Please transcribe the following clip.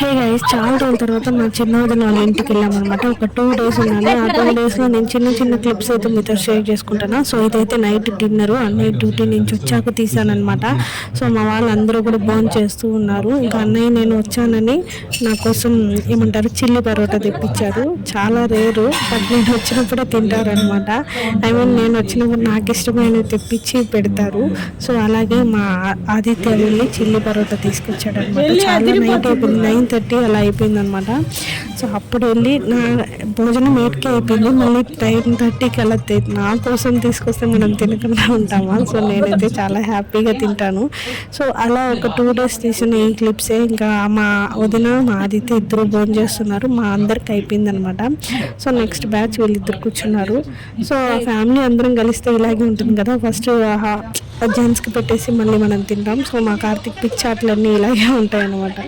Hey guys, చాలా రోజుల తర్వాత మా చిన్న వదిన వాళ్ళ ఇంటికి వెళ్ళామన్నమాట. ఒక 2 days ఉన్నాను. ఆ 2 daysలో నేను చిన్న చిన్న క్లిప్స్ అయితే మీతో షేర్ చేసుకుంటాను. సో ఇదైతే నైట్ డిన్నర్, అన్నయ్య డ్యూటీ నుంచి వచ్చాక తీసానమాట. సో మా వాళ్ళందరూ కూడా భోజనం చేస్తూ ఉన్నారు. ఇంకా అన్నయ్య నేను వచ్చానని నా కోసం ఏమంటారు చిల్లీ పరోటా తెప్పించారు. చాలా రేరు, బట్ నేను వచ్చినప్పుడే తింటారనమాట. నేను వచ్చినప్పుడు నాకు ఇష్టమైనవి తెప్పించి పెడతారు. సో అలాగే మా ఆదిత్య వెళ్ళి చిల్లీ పరోటా తీసుకొచ్చాడు అనమాట. చాలా నైట్ అయిపోయింది, 9:30 అలా అయిపోయింది అనమాట. సో అప్పుడు వెళ్ళి నా భోజనం 8కే అయిపోయింది. మళ్ళీ 9:30కి అలా నా కోసం తీసుకొస్తే మనం తినకుండా ఉంటామా? సో నేనైతే చాలా హ్యాపీగా తింటాను. సో అలా ఒక 2 days తీసిన ఈ క్లిప్సే. ఇంకా మా వదిన మా ఆదిత్య ఇద్దరు భోజనం చేస్తున్నారు. మా అందరికి అయిపోయింది అనమాట. సో నెక్స్ట్ బ్యాచ్ వీళ్ళిద్దరు కూర్చున్నారు. సో ఆ ఫ్యామిలీ అందరం కలిస్తే ఇలాగే ఉంటుంది కదా. ఫస్ట్ జెంట్స్కి పెట్టేసి మళ్ళీ మనం తింటాం. సో మా కార్తీక్ పిచ్చాట్లన్నీ ఇలాగే ఉంటాయి అన్నమాట.